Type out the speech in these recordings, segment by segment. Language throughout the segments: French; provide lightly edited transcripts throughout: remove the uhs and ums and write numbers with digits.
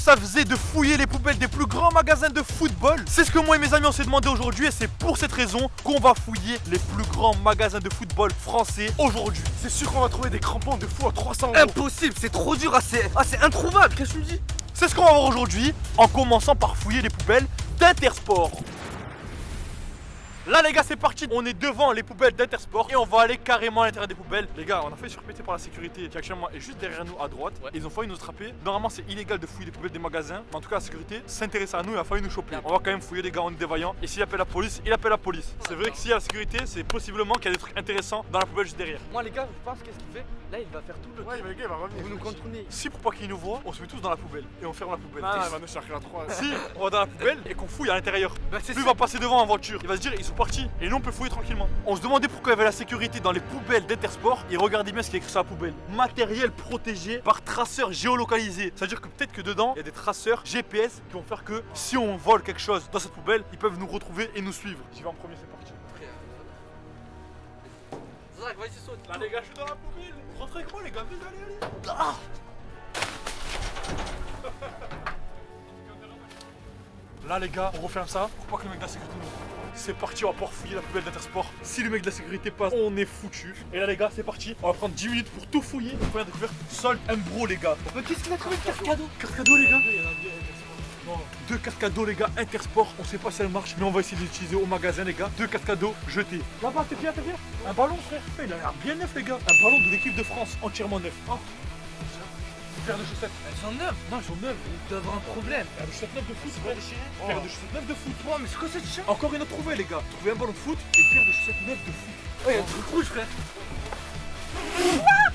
ça faisait de fouiller les poubelles des plus grands magasins de football? C'est ce que moi et mes amis on s'est demandé aujourd'hui et c'est pour cette raison qu'on va fouiller les plus grands magasins de football français aujourd'hui. C'est sûr qu'on va trouver des crampons de fou à 300 €. Impossible, c'est trop dur, c'est introuvable, qu'est-ce que tu me dis? C'est ce qu'on va voir aujourd'hui en commençant par fouiller les poubelles d'Intersport. Là les gars c'est parti, on est devant les poubelles d'Intersport et on va aller carrément à l'intérieur des poubelles. Les gars on a failli surpêter par la sécurité qui actuellement est juste derrière nous à droite. Ils ont failli nous attraper. Normalement c'est illégal de fouiller les poubelles des magasins, mais en tout cas la sécurité s'intéresse à nous et a failli nous choper. On va quand même fouiller les gars, on est dévaillant. Et s'il appelle la police, il appelle la police. C'est vrai que s'il y a la sécurité, c'est possiblement qu'il y a des trucs intéressants dans la poubelle juste derrière. Moi les gars, je pense qu'est-ce qu'il fait? Là il va faire tout le Ouais, mais le gars il va revenir. vous nous contournez. Si pour pas qu'il nous voit, on se met tous dans la poubelle et on ferme la poubelle. Ah, il va nous chercher à 3. Si on va dans la poubelle et qu'on fouille à l'intérieur, Bah, c'est lui ça. va passer devant en voiture. Il va se dire ils sont partis et nous on peut fouiller tranquillement. On se demandait pourquoi il y avait la sécurité dans les poubelles d'Intersport et regardez bien ce qui est écrit sur la poubelle. Matériel protégé par traceur géolocalisé. C'est à dire que peut-être que dedans il y a des traceurs GPS qui vont faire que si on vole quelque chose dans cette poubelle, ils peuvent nous retrouver et nous suivre. J'y vais en premier, c'est parti. Zach, vas-y saute. Là les gars, je suis dans la poubelle. Rentrez avec moi les gars, allez. Ah Là les gars, on referme ça pour pas que le mec de la sécurité nous voit. C'est parti, on va pouvoir fouiller la poubelle d'Intersport. Si le mec de la sécurité passe, on est foutu. Et là les gars, c'est parti. On va prendre 10 minutes pour tout fouiller. Première découverte, Salt and Bro les gars. Mais qu'est-ce qu'il a trouvé de carte cadeau? Carte cadeau les gars. Non, 2 cartes cadeaux les gars, Intersport. On sait pas si elle marche, mais on va essayer de l'utiliser au magasin les gars. 2 cartes cadeaux jetées. Là-bas, t'es bien. Un ballon frère. Il a l'air bien neuf les gars. Un ballon de l'équipe de France, entièrement neuf. Oh. Paire de chaussettes. Elles sont neuves. Non, ils sont neuves. Il doit avoir un problème. Paire de chaussettes neuves de foot, c'est pas déchiré. Paire de chaussettes neuves de foot. Oh, mais c'est quoi cette chien? Encore une autre trouvée les gars. Trouver un ballon de foot et une paire de chaussettes neuves de foot. Oh, il y a un truc rouge, frère.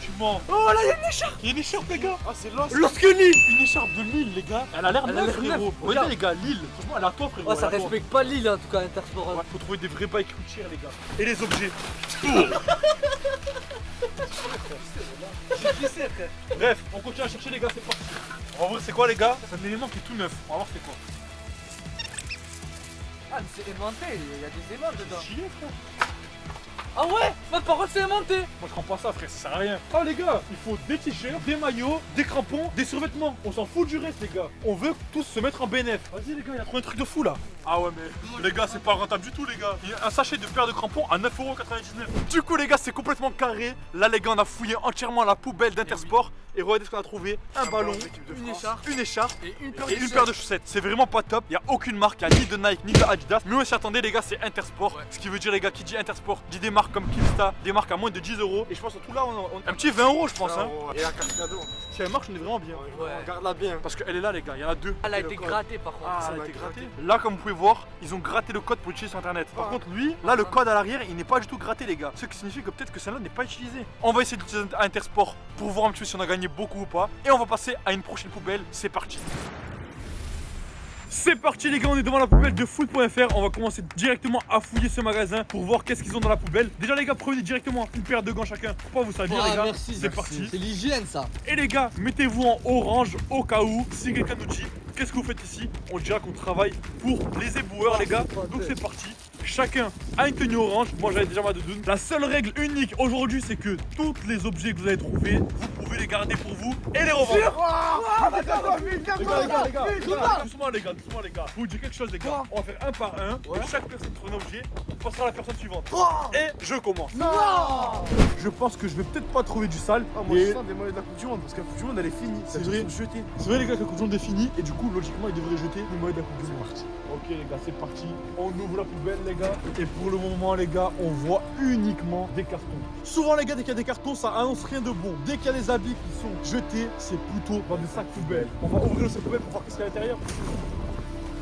Tu mens. Oh, là, il y a une écharpe. Il y a une écharpe les gars. Ah, c'est l'os. Lorsque Lille. Une écharpe de Lille les gars. Elle a l'air Elle a neuve l'air frérot. neuve. Regardez Regarde. les gars, Lille. Franchement elle est à toi frérot. Oh, ça elle est à toi. respecte pas Lille en tout cas, Intersport. Ouais, faut trouver des vrais bikes routières les gars. Et les objets. J'ai glissé, frère. Bref, on continue à chercher les gars, c'est parti. On va voir c'est quoi les gars. C'est un élément qui est tout neuf. On va voir c'est quoi. Ah, mais c'est aimanté, il y a des aimants dedans. Stylé frère. Ah ouais, ma parole c'est aimanté. Moi je prends pas ça frère, ça sert à rien. Ah les gars, il faut des t-shirts, des maillots, des crampons, des survêtements. On s'en fout du reste les gars. On veut tous se mettre en bénéf. Vas-y les gars, il y a trop un truc de fou là. Ah ouais mais les gars c'est pas rentable du tout les gars. Il y a un sachet de paire de crampons à 9,99 €. Du coup les gars c'est complètement carré. Là les gars on a fouillé entièrement la poubelle d'Intersport. Et regardez ce qu'on a trouvé. Un ballon, une écharpe et une paire de chaussettes. C'est vraiment pas top. Il n'y a aucune marque, il n'y a ni de Nike ni de Adidas. Mais on s'y attendait les gars, c'est Intersport. Ouais. Ce qui veut dire les gars, qui dit Intersport, dit des marques comme Kivsta, des marques à moins de 10 €. Et je pense en tout là, un petit 20 € je pense. Hein. Et la carte cadeau. Si elle marche, on est vraiment bien. Ouais. Regarde-la bien. Parce qu'elle est là les gars, il y en a 2. Elle a été grattée par contre. Ah, ça elle a va été gratter. grattée. Là, comme vous pouvez voir, ils ont gratté le code pour l'utiliser sur internet. Par contre, lui, là, le code à l'arrière, il n'est pas du tout gratté, les gars. Ce qui signifie que peut-être que celle-là n'est pas utilisée. On va essayer d'utiliser Intersport pour voir un petit peu si on a gagné beaucoup ou pas. Et on va passer à une prochaine poubelle. C'est parti. C'est parti les gars, on est devant la poubelle de foot.fr. On va commencer directement à fouiller ce magasin pour voir qu'est-ce qu'ils ont dans la poubelle. Déjà les gars, prenez directement une paire de gants chacun pour pas vous salir les gars. Merci, c'est parti. C'est l'hygiène ça. Et les gars, mettez-vous en orange au cas où si quelqu'un nous dit qu'est-ce que vous faites ici, on dira qu'on travaille pour les éboueurs les gars. Donc c'est parti. Chacun a une tenue orange. Moi j'avais déjà ma doudoune. La seule règle unique aujourd'hui, c'est que tous les objets que vous avez trouvés, vous pouvez les garder pour vous et les revendre. Les gars, doucement les gars. Je vous dis quelque chose les gars. On va faire un par un. Et chaque personne trouve un objet. On passera à la personne suivante. Et je commence. Non. Je pense que je vais peut-être pas trouver du sale. Ah, moi je sens des maillots de la Coupe du Monde parce que la Coupe du Monde elle est finie. C'est vrai. Jeté. C'est vrai les gars que la Coupe du Monde est finie et du coup logiquement ils devraient jeter le maillot de la Coupe du Monde. Ok les gars, c'est parti. On ouvre la poubelle les gars. Et pour le moment les gars, on voit uniquement des cartons. Souvent les gars, dès qu'il y a des cartons, ça annonce rien de bon. Dès qu'il y a des habits qui sont jetés, c'est plutôt dans des sacs poubelles. On va ouvrir le sac poubelle pour voir qu'est-ce qu'il y a à l'intérieur.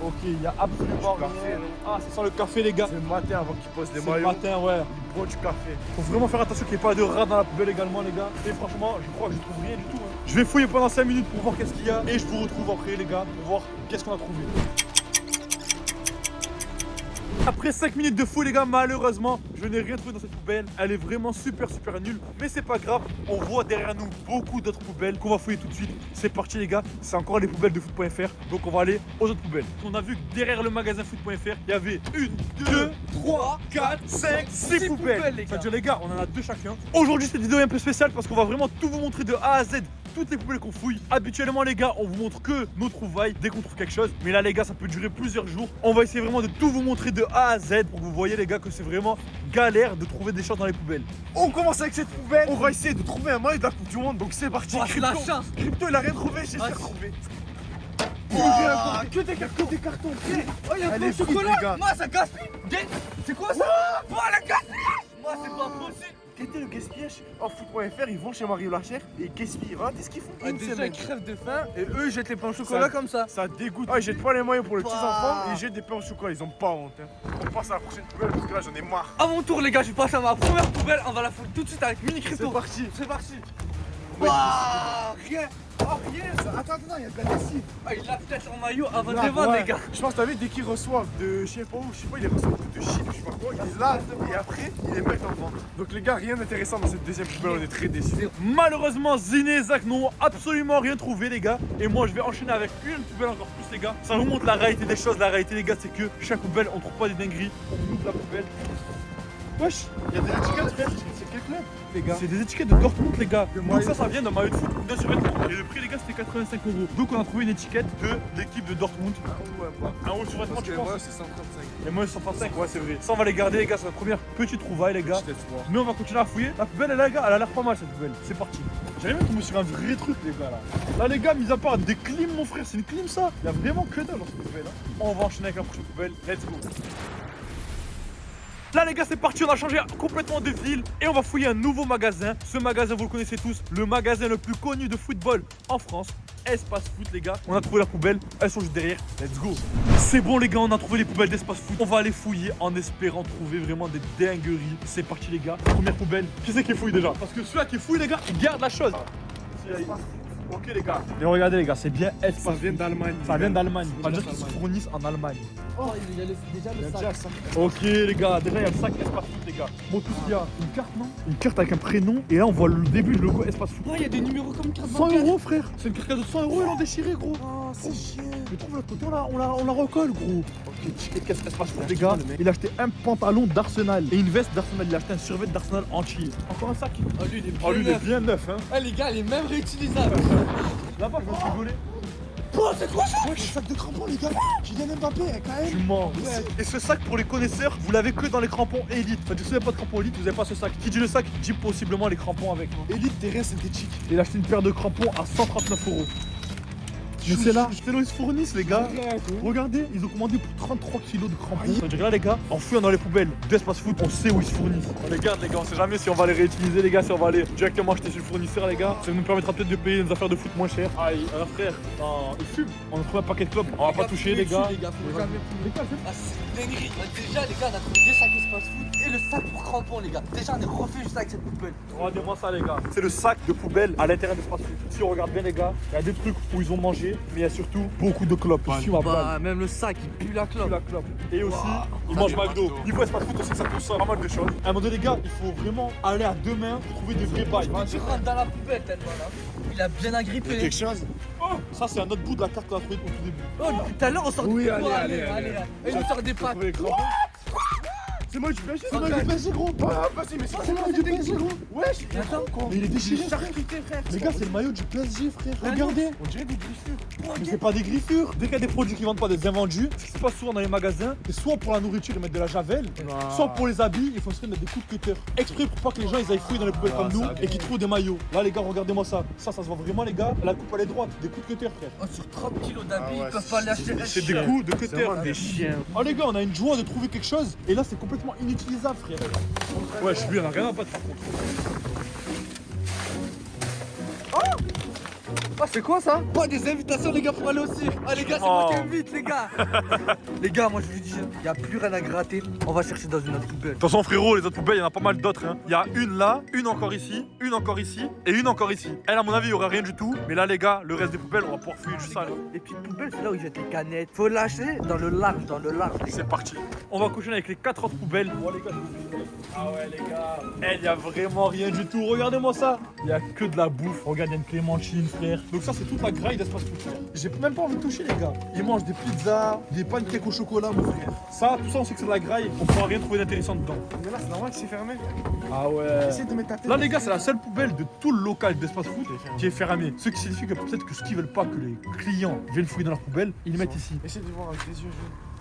Ok, il y a absolument rien. Ah, ça sent le café les gars. C'est le matin avant qu'ils posent des C'est le maillots. matin, ouais. Ils boivent du café. Faut vraiment faire attention qu'il n'y ait pas de rats dans la poubelle également les gars. Et franchement, je crois que je trouve rien du tout. Hein. Je vais fouiller pendant 5 minutes pour voir qu'est-ce qu'il y a. Et je vous retrouve après les gars pour voir qu'est-ce qu'on a trouvé. Après 5 minutes de fouille les gars, malheureusement je n'ai rien trouvé dans cette poubelle. Elle est vraiment super nulle. Mais c'est pas grave, on voit derrière nous beaucoup d'autres poubelles qu'on va fouiller tout de suite. C'est parti les gars, c'est encore les poubelles de foot.fr. Donc on va aller aux autres poubelles. On a vu que derrière le magasin foot.fr, il y avait 1, 2, 3, 4, 5, 6 poubelles. Les gars. Ça veut dire les gars, on en a 2 chacun. Aujourd'hui cette vidéo est un peu spéciale parce qu'on va vraiment tout vous montrer de A à Z toutes les poubelles qu'on fouille. Habituellement les gars, on vous montre que nos trouvailles dès qu'on trouve quelque chose. Mais là les gars, ça peut durer plusieurs jours. On va essayer vraiment de tout vous montrer de A à Z pour que vous voyez les gars que c'est vraiment galère de trouver des choses dans les poubelles. On commence avec cette poubelle. On va essayer de trouver un maillot de la Coupe du Monde. Donc c'est parti. Oh, c'est la chance. Crypto, il a rien trouvé, j'ai Ah, retrouvé. Que des cartons. Oh, il y a Elle plein est de vide, chocolat. les gars. Moi, ça gaspille. C'est quoi ça? Oh, la gaspille. Moi, c'est pas possible. Arrêtez le gaspillage. En foot.fr, ils vont chez Mario Lachère et ils gaspillent. Regardez ce qu'ils font. Ah, Une déjà, semaine. ils crèvent de faim et eux, ils jettent les pains au chocolat comme ça. Ça dégoûte. Ah, ils jettent pas les maillots pour les petits Bah. enfants et ils jettent des pains au chocolat. Ils ont pas honte. Hein. On passe à la prochaine poubelle parce que là, j'en ai marre. À mon tour, les gars, je passe à ma première poubelle. On va la foutre tout de suite avec Mini Crypto. C'est parti. C'est parti. Ouais. Rien. Oh, rien. Attends, il y a de la lessive. Ah, il a peut-être en maillot avant de Là, les vendre, ouais. les gars. Je pense que t'as vu dès qu'ils reçoivent de je sais pas où, ils les reçoivent de Chine, je sais pas quoi, ils les lavent et après ils les mettent en vente. Donc les gars, rien d'intéressant dans cette deuxième poubelle, on est très déçus. Malheureusement, Ziné et Zach n'ont absolument rien trouvé les gars. Et moi je vais enchaîner avec une poubelle encore plus les gars. Ça vous montre la réalité des choses. La réalité les gars, c'est que chaque poubelle on trouve pas des dingueries. On ouvre la poubelle. Wesh, Il y a des étiquettes, frère, c'est quel club les gars? c'est des étiquettes de Dortmund les gars. Le Donc maillot. ça vient d'un maillot de foot ou d'un survêtement. Et le prix les gars c'était 85 €. Donc on a trouvé une étiquette de l'équipe de Dortmund. Un haut survêtement Parce tu que penses? moi c'est 135. Et moi 135, ouais c'est vrai. Ça on va les garder les gars, c'est notre première petite trouvaille les gars. Je laisse voir. Mais on va continuer à fouiller. La poubelle, les gars, elle a l'air pas mal cette poubelle. C'est parti. J'arrive même tomber sur un vrai truc, les gars là. Là, les gars, mis à part des clims, mon frère, c'est une clim ça. Il y a vraiment que dalle dans cette poubelle. Hein. On va enchaîner avec la prochaine poubelle. Let's go. Là les gars c'est parti, on a changé complètement de ville et on va fouiller un nouveau magasin. Ce magasin vous le connaissez tous, le magasin le plus connu de football en France, Espace Foot les gars. On a trouvé la poubelle, elles sont juste derrière, let's go. C'est bon les gars, on a trouvé les poubelles d'Espace Foot. On va aller fouiller en espérant trouver vraiment des dingueries. C'est parti les gars, première poubelle. Qui c'est qui fouille déjà? Parce que celui-là qui fouille les gars, il garde la chose. Ok les gars. Et regardez les gars, c'est bien Espace Ça Foot. vient d'Allemagne. Ça vient d'Allemagne. Ça veut dire vient qu'ils se d'Allemagne. fournissent en Allemagne. Oh, il y a déjà Il y le a sac. déjà ça. Ok les gars, déjà il y a le sac Espace Foot les gars. Bon tout ce qu'il y a, une carte non? Une carte avec un prénom et là on voit le début du logo Espace Foot. Oh, il y a des numéros comme carte 100 bancaire. € frère. C'est une carte cadeau de 100 € ils l'ont déchiré gros. Oh, c'est chiant. Mais trouve l'autre côté, on la recolle gros. Ok, ticket de caisse Espace Foot les gars. Il a acheté un pantalon d'Arsenal et une veste d'Arsenal. Il a acheté un survêt d'Arsenal entier. Encore un sac. Oh, lui, il est bien Oh lui il est neuf. bien neuf hein. Ah, les gars, il est même réutilisable. Là-bas je vais rigoler. Oh, c'est quoi ça? Ouais, sac de crampons les gars. Kylian Mbappé, quand Tu même. mens. Et ce sac pour les connaisseurs, vous l'avez que dans les crampons Elite. Enfin, si vous n'avez pas de crampons Elite, vous n'avez pas ce sac. Qui dit le sac, dit possiblement les crampons avec. Élite terrain synthétique. Il a acheté une paire de crampons à 139 €. Mais c'est là, ils se fournissent les gars. Regardez, ils ont commandé pour 33 kilos de crampons. Ça veut dire là les gars, en fouillant dans les poubelles d'Espace Foot, on sait où ils se fournissent. On les garde les gars, on sait jamais si on va les réutiliser les gars, si on va aller directement acheter chez le fournisseur les gars. Ça nous permettra peut-être de payer nos affaires de foot moins cher. Aïe, frère, il fume. On a trouvé un paquet de clopes, on va pas toucher les gars. Les gars, faut jamais fumer. Ah, c'est une dinguerie. Bah, déjà, les gars, on a trouvé des sacs Espace Foot et le sac pour crampons, les gars. Déjà, on est refait juste avec cette poubelle. Regardez-moi ça les gars. C'est le sac de poubelle à l'intérieur d'Espace Foot. Si on regarde bien les gars, il y a des trucs où ils ont mangé, mais il y a surtout beaucoup de clopes. Ils fument à Bah, balle. même le sac, il pue la clope. La clope. Et aussi, ils Ça mangent dépend. McDo. Niveau Espace Foot aussi, ça consomme pas mal de choses. À un moment donné, les gars, il faut vraiment aller à deux mains pour trouver des vrais bails. Tu rentres dans la poubelle tellement là. Il a bien agrippé. Quelque chose. Oh, ça, c'est un autre bout de la carte qu'on a trouvé au tout début. Oh, depuis tout à l'heure, on sort Oui, des allez. Et il nous sort des packs. C'est moi du PSG, c'est Oh, moi du calme. PSG gros. Ah, vas-y, mais c'est moi du PSG gros. Wesh, Mais attends, Mais il est déchiré, frère. charcuté, frère. Les gars, c'est le maillot du PSG, frère. Ah non. Regardez. On dirait des griffures. Mais c'est pas des griffures. Dès qu'il y a des produits qui vendent pas des invendus, ce qui se passe souvent dans les magasins, c'est soit pour la nourriture, ils mettent de la javel, soit pour les habits, ils font se mettre des coups de cutter. Exprès pour pas que les gens ils aillent fouiller dans les poubelles comme nous et qu'ils trouvent des maillots. Là, les gars, regardez-moi ça. Ça se voit vraiment, les gars. La coupe, elle est droite. Des coups de cutter, frère. Oh, sur 30 kilos d'habits, Ah ouais, ils peuvent c'est- pas l'acheter. C'est des coups de cutter. C'est vraiment des chiens. Oh les gars, on a une joie de trouver quelque chose et là c'est complètement inutilisable frère. Ouais, je suis lui, on a rien à battre par contre. Oh, c'est quoi ça? Oh, des invitations, les gars, pour aller au cirque. Ah, les gars, c'est moi qui invite, les gars. Les gars, moi je vous dis, il y a plus rien à gratter. On va chercher dans une autre poubelle. Attention frérot, les autres poubelles, il y en a pas mal d'autres. Hein. Il y a une là, une encore ici, une encore ici et une encore ici. Elle, à mon avis, il y aura rien du tout. Mais là, les gars, le reste des poubelles, on va pouvoir fouiller juste ça. Là. Les petites poubelles, c'est là où ils jettent les canettes. Faut lâcher dans le large, les gars. C'est parti. On va coucher avec les 4 autres poubelles. Bon, les gars, je vous dis, ah ouais, les gars. Il y a vraiment rien du tout. Regardez-moi ça. Il y a que de la bouffe. Regarde, il y a une clémentine, frère. Donc ça, c'est toute la graille d'espace foot, frère. J'ai même pas envie de toucher, les gars. Ils mangent des pizzas, des pancakes au chocolat, mon frère. Ça, tout ça, on sait que c'est de la graille. On pourra rien trouver d'intéressant dedans. Mais là, c'est normal que c'est fermé. Ah ouais. Essaye de mettre ta tête. Là, les gars, c'est la seule poubelle de tout le local d'espace foot qui est fermée. Ce qui signifie que peut-être que ceux qui veulent pas que les clients viennent fouiller dans leur poubelle, ils les mettent ici. Essaye de voir avec les yeux.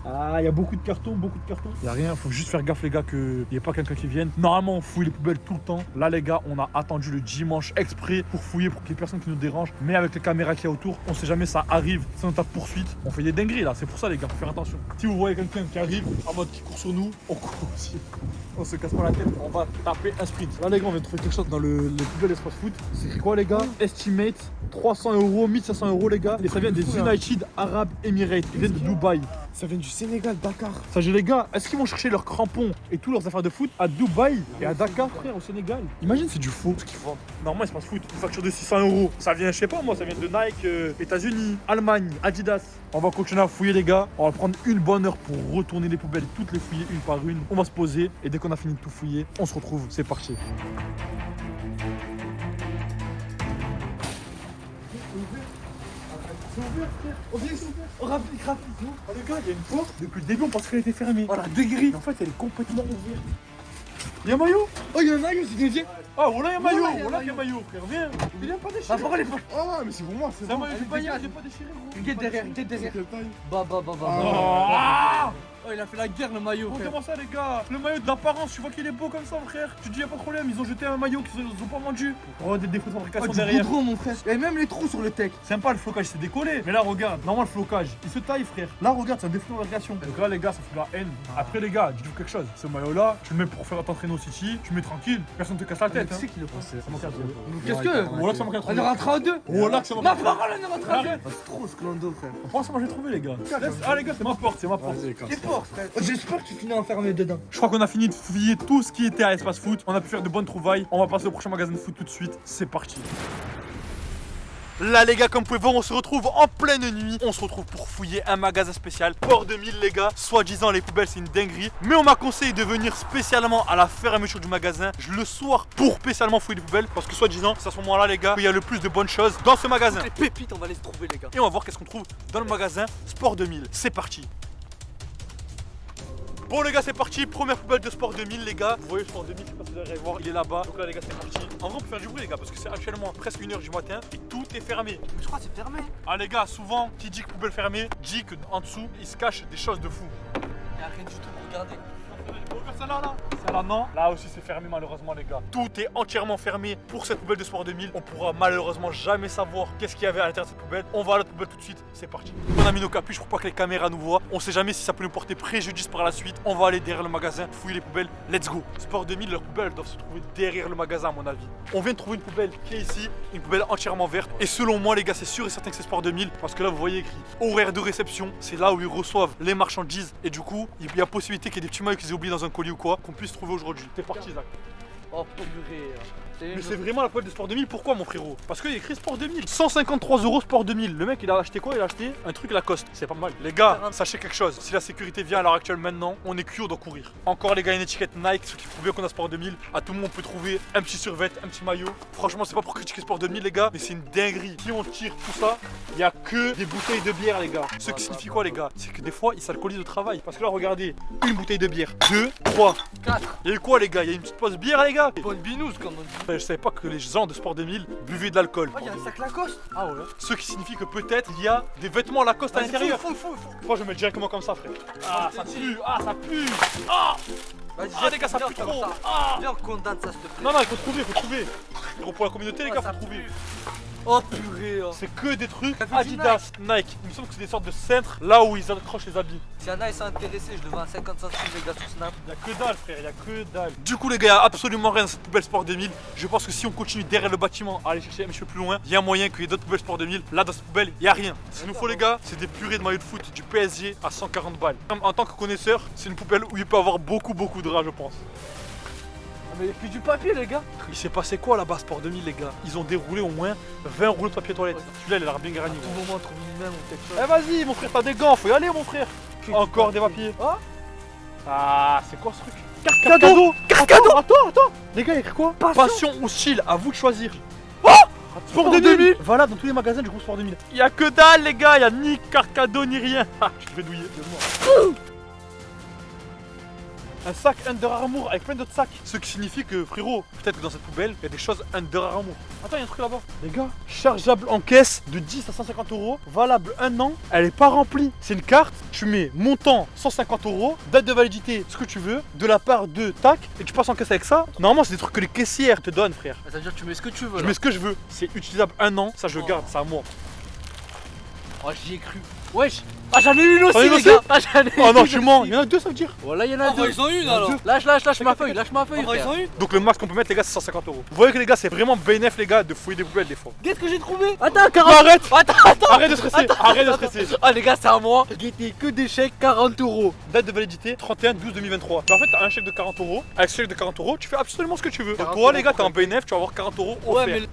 Ah, il y a beaucoup de cartons, beaucoup de cartons. Il y a rien, faut juste faire gaffe, les gars, qu'il n'y ait pas quelqu'un qui vienne. Normalement, on fouille les poubelles tout le temps. Là, les gars, on a attendu le dimanche exprès pour fouiller, pour qu'il n'y ait personne qui nous dérange. Mais avec les caméras qu'il y a autour, on sait jamais, ça arrive. C'est notre poursuite. On fait des dingueries là, c'est pour ça, les gars, faut faire attention. Si vous voyez quelqu'un qui arrive en mode qui court sur nous, on court aussi. On se casse pas la tête, on va taper un sprint. Là, les gars, on vient de trouver quelque chose dans les poubelles d'espace foot. C'est écrit quoi, les gars? Estimate 300 €, 1500 €, les gars. Et ça vient des United Arab Emirates. Ils viennent de Dubaï. Ça vient du Sénégal, Dakar. Sachez les gars, est-ce qu'ils vont chercher leurs crampons et tous leurs affaires de foot à Dubaï et à Dakar, frère, au Sénégal? Imagine, c'est du faux ce qu'ils vendent. Normalement, il se passe foot. Une facture de 600 €. Ça vient, je sais pas moi, ça vient de Nike, États-Unis, Allemagne, Adidas. On va continuer à fouiller, les gars. On va prendre une bonne heure pour retourner les poubelles, toutes les fouiller une par une. On va se poser et dès qu'on a fini de tout fouiller, on se retrouve. C'est parti. C'est ouvert, frère. On vient, c'est ouvert. Oh, rapide. Oh, les gars, il y a une porte. Depuis le début, on pense qu'elle était fermée. Oh, la dégrille. En fait, elle est complètement ouverte. Il y a un maillot. Oh, il y a un maillot, c'est dédié. Ah, voilà, il y a un maillot. Voilà, Voilà, il y a un maillot, frère. Viens. Il vient pas La déchiré. parole est pas. Ah, mais c'est pour moi, c'est C'est un bon. maillot, j'ai pas déchiré, gros. Regarde derrière, regarde derrière. Quelle taille? Bah. Ah! Oh, il a fait la guerre, le maillot, frère. Comment ça, les gars? Le maillot de l'apparence, tu vois qu'il est beau comme ça, frère. Tu dis, y a pas de problème, ils ont jeté un maillot qu'ils ont pas vendu. Oh, des défauts de Oh, fabrication du derrière. goudron, mon frère. Et même les trous sur le tech. Sympa, le flocage s'est décollé. Mais là, regarde, normalement, le flocage, il se taille, frère. Là, regarde, c'est un défaut de fabrication. Donc là, les gars, ça fait la haine. Après, les gars, dis-vous quelque chose. Ce maillot-là, tu le mets pour faire t'entraîner au City, tu le mets tranquille, personne te casse la tête. Qui c'est qui le pense? Ça manque à trop. Qu'est-ce que? Voilà que ça manque à trop. On est rentré en deux. Voilà que ça manque Ma à trop. parole, on est rentré en deux. Arrête. Ah, c'est trop ce clando, frère. Franchement, j'ai trouvé, les gars. Ah, les gars, c'est ma porte, c'est ma porte. T'es fort, frère. Oh, j'espère que tu finis enfermé dedans. Je crois qu'on a fini de fouiller tout ce qui était à Espace Foot. On a pu faire de bonnes trouvailles. On va passer au prochain magasin de foot tout de suite. C'est parti. Là les gars, comme vous pouvez voir, on se retrouve en pleine nuit. On se retrouve pour fouiller un magasin spécial Port 2000 les gars. Soi-disant les poubelles c'est une dinguerie, mais on m'a conseillé de venir spécialement à la fermeture du magasin le soir pour spécialement fouiller les poubelles. Parce que soi-disant c'est à ce moment là les gars qu'il y a le plus de bonnes choses dans ce magasin. Les pépites, on va les trouver, les gars. Et on va voir qu'est-ce qu'on trouve dans le magasin Sport 2000. C'est parti. Bon les gars, c'est parti, première poubelle de Sport 2000 les gars. Vous voyez Sport 2000, je sais pas si vous allez voir, il est là-bas. Donc là les gars, c'est parti. En vrai on peut faire du bruit les gars parce que c'est actuellement presque 1h du matin et tout est fermé. Je crois que c'est fermé. Ah les gars, souvent qui dit que poubelle fermée, dit qu'en dessous il se cache des choses de fou. Y'a rien du tout, regardez. Celle-là là. Celle-là non. Là aussi c'est fermé malheureusement les gars. Tout est entièrement fermé pour cette poubelle de Sport 2000. On pourra malheureusement jamais savoir qu'est-ce qu'il y avait à l'intérieur de cette poubelle. On va à l'autre poubelle tout de suite, c'est parti. On a mis nos capuches pour pas que les caméras nous voient. On sait jamais si ça peut nous porter préjudice par la suite. On va aller derrière le magasin, fouiller les poubelles. Let's go. Sport 2000, leurs poubelles doivent se trouver derrière le magasin à mon avis. On vient de trouver une poubelle qui est ici, une poubelle entièrement verte. Et selon moi les gars, c'est sûr et certain que c'est Sport 2000 parce que là vous voyez écrit horaire de réception. C'est là où ils reçoivent les marchandises et du coup il y a possibilité qu'il y ait des petits maillots qu'ils aient oubliés dans un colis ou quoi qu'on puisse trouver aujourd'hui. C'est parti Zach. Oh purée. Mais c'est vraiment la poubelle de Sport 2000, pourquoi mon frérot? Parce qu'il y a écrit Sport 2000. 153 € Sport 2000. Le mec il a acheté quoi? Il a acheté un truc Lacoste. C'est pas mal. Les gars, sachez quelque chose. Si la sécurité vient à l'heure actuelle maintenant, on est cul, on doit courir. Encore les gars, une étiquette Nike, ce qui prouve bien qu'on a Sport 2000. À tout moment on peut trouver un petit survêt, un petit maillot. Franchement, c'est pas pour critiquer Sport 2000 les gars, mais c'est une dinguerie. Si on tire tout ça, il y a que des bouteilles de bière les gars. Ce qui signifie quoi les gars? C'est que des fois ils s'alcoolisent au travail. Parce que là regardez, une bouteille de bière, 2, 3, 4. Il y a eu quoi les gars? Il y a une petite pause bière les gars? Bonne binouse, comme on dit. Je savais pas que les gens de Sport 2000 buvaient de l'alcool. Oh, y'a un sac Lacoste. Ah ouais. Ce qui signifie que peut-être il y a des vêtements Lacoste à l'intérieur. Faut. Moi je vais mettre directement comme ça frère. Ah ça pue, ah ça pue. Ah, Vas-y, ah les gars ça pue trop. Ah. Viens, on condamne ça, s'il te plaît. Non il faut trouver. Pour la communauté les gars, ça faut trouver. pue. Oh purée. Oh. C'est que des trucs Ça fait du Adidas, Nike. Il me semble que c'est des sortes de cintres là où ils accrochent les habits. Si y'en a, ils sont intéressés, je le vends à 50 centimes, les gars, sur Snap. Il y a que dalle frère, il y a que dalle. Du coup les gars, il y a absolument rien dans cette poubelle Sport 2000. Je pense que si on continue derrière le bâtiment à aller chercher un petit peu plus loin, il y a moyen qu'il y ait d'autres poubelles Sport 2000. Là dans cette poubelle, il y a rien. Ce qu'il nous faut les gars, c'est des purées de maillots de foot du PSG à 140 balles. En tant que connaisseur, c'est une poubelle où il peut y avoir beaucoup de rats je pense. Mais puis du papier, les gars. Il s'est passé quoi là-bas Sport 2000 les gars? Ils ont déroulé au moins 20 rouleaux de papier toilette. Celui-là il a l'air bien garni. À tout moment, on trouve une même ou quelque chose. Eh vas-y mon frère, t'as des gants, faut y aller mon frère. Encore des papiers. Ah, c'est quoi ce truc? Carte cadeau. Attends. Les gars, il y a écrit quoi? Passion ou style, à vous de choisir. Sport 2000. Voilà, dans tous les magasins du groupe Sport 2000. Il y a que dalle les gars, il y a ni carte cadeau ni rien. Ah, je te fais douiller. Un sac Under Armour avec plein d'autres sacs. Ce qui signifie que frérot, peut-être que dans cette poubelle, il y a des choses Under Armour. Attends, il y a un truc là-bas. Les gars, chargeable en caisse de 10 à 150 €, valable 1 an. Elle est pas remplie. C'est une carte, tu mets montant 150 €, date de validité, ce que tu veux, de la part de tac, et tu passes en caisse avec ça. Normalement, c'est des trucs que les caissières te donnent, frère. Ça veut dire que tu mets ce que tu veux. Je là. mets ce que je veux. C'est utilisable 1 an, ça je garde, c'est à moi. Oh, j'y ai cru. Wesh. Ah, j'en ai une aussi, T'en as une les aussi gars. Ah, j'en ai Oh non, une tu mens, aussi. il y en a deux, ça veut dire. Voilà, il y en a deux. Ils ont une alors. Lâche ma feuille, frère. Ils ont une. Donc le max qu'on peut mettre, les gars, c'est 150 €. Vous voyez que les gars, c'est vraiment bénéf, les gars, de fouiller des poubelles des fois. Qu'est-ce que j'ai trouvé? Attends, 40. Non, arrête. Attends. Arrête de stresser, arrête de stresser. Ah, les gars, c'est à moi. Guettez que des chèques 40 €. Date de validité 31/12/2023. Mais en fait, t'as un chèque de 40 €. Avec ce chèque de 40 €, tu fais absolument ce que tu veux. Donc 40 toi, les gars, €, t'es en bénéf, tu vas avoir 40 € Ouais, offerts. mais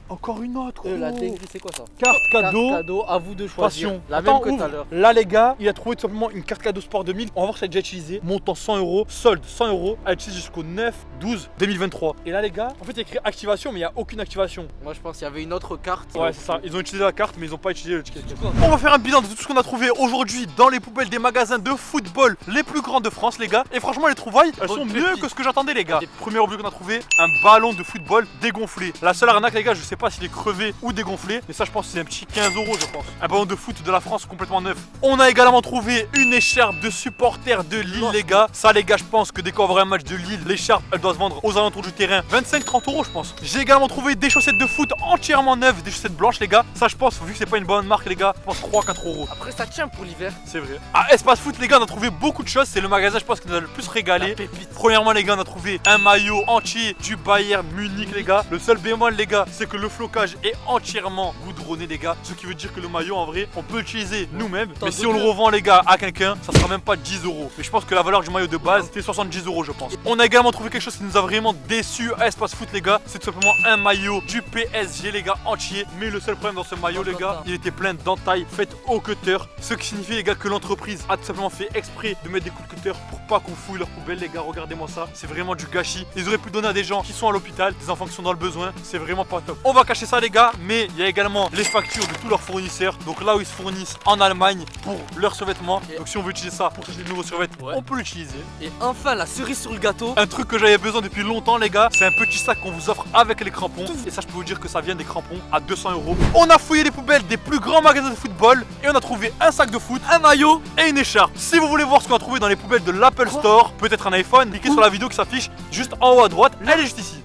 Encore une autre. la gros. dinguerie, c'est quoi ça? Carte cadeau. Carte cadeau, à vous de choisir. Passion. La Attends, même que tout ouvre. à l'heure. Là, les gars, il a trouvé tout simplement une carte cadeau Sport 2000. On va voir si elle est déjà utilisée. Montant 100 €, solde 100 €. Elle est utilisée jusqu'au 9/12/2023. Et là, les gars, en fait, il y a écrit activation, mais il n'y a aucune activation. Moi, je pense qu'il y avait une autre carte. Ouais, c'est ça. Ils ont utilisé la carte, mais ils ont pas utilisé le ticket. On va faire un bilan de tout ce qu'on a trouvé aujourd'hui dans les poubelles des magasins de football les plus grands de France, les gars. Et franchement, les trouvailles, elles sont mieux que ce que j'attendais, les gars. Premier objet qu'on a trouvé, un ballon de football dégonflé. La seule arnaque, les gars, je sais pas s'il est crevé ou dégonflé, mais ça, je pense que c'est un petit 15 €, je pense. Un ballon de foot de la France complètement neuf. On a également trouvé une écharpe de supporter de Lille, les gars. Ça, les gars, je pense que dès qu'on va avoir un match de Lille, l'écharpe, elle doit se vendre aux alentours du terrain 25-30 €, je pense. J'ai également trouvé des chaussettes de foot entièrement neuves, des chaussettes blanches, les gars. Ça, je pense, vu que c'est pas une bonne marque, les gars, je pense 3-4 €. Après, ça tient pour l'hiver. C'est vrai. À Espace Foot, les gars, on a trouvé beaucoup de choses. C'est le magasin, je pense, qui nous a le plus régalé. Premièrement, les gars, on a trouvé un maillot entier du Bayern Munich, les gars. Le seul bémol, les gars, c'est que le flocage est entièrement goudronné, les gars. Ce qui veut dire que le maillot, en vrai, on peut l'utiliser nous-mêmes. Mais si on le revend, les gars, à quelqu'un, ça sera même pas 10 €. Mais je pense que la valeur du maillot de base, c'est 70 €, je pense. On a également trouvé quelque chose qui nous a vraiment déçus à Espace Foot, les gars. C'est tout simplement un maillot du PSG, les gars, entier. Mais le seul problème dans ce maillot, les gars, il était plein d'entailles faites au cutter. Ce qui signifie, les gars, que l'entreprise a tout simplement fait exprès de mettre des coups de cutter pour pas qu'on fouille leur poubelle, les gars. Regardez-moi ça, c'est vraiment du gâchis. Ils auraient pu donner à des gens qui sont à l'hôpital, des enfants qui sont dans le besoin. C'est vraiment pas top. On va cacher ça, les gars, mais il y a également les factures de tous leurs fournisseurs. Donc là où ils se fournissent en Allemagne pour leurs survêtements. Donc si on veut utiliser ça pour chercher de nouveaux survêtements, on peut l'utiliser. Et enfin, la cerise sur le gâteau. Un truc que j'avais besoin depuis longtemps, les gars, c'est un petit sac qu'on vous offre avec les crampons. Et ça, je peux vous dire que ça vient des crampons à 200 €. On a fouillé les poubelles des plus grands magasins de football et on a trouvé un sac de foot, un maillot et une écharpe. Si vous voulez voir ce qu'on a trouvé dans les poubelles de l'Apple Store, peut-être un iPhone, cliquez sur la vidéo qui s'affiche juste en haut à droite. Elle est juste ici.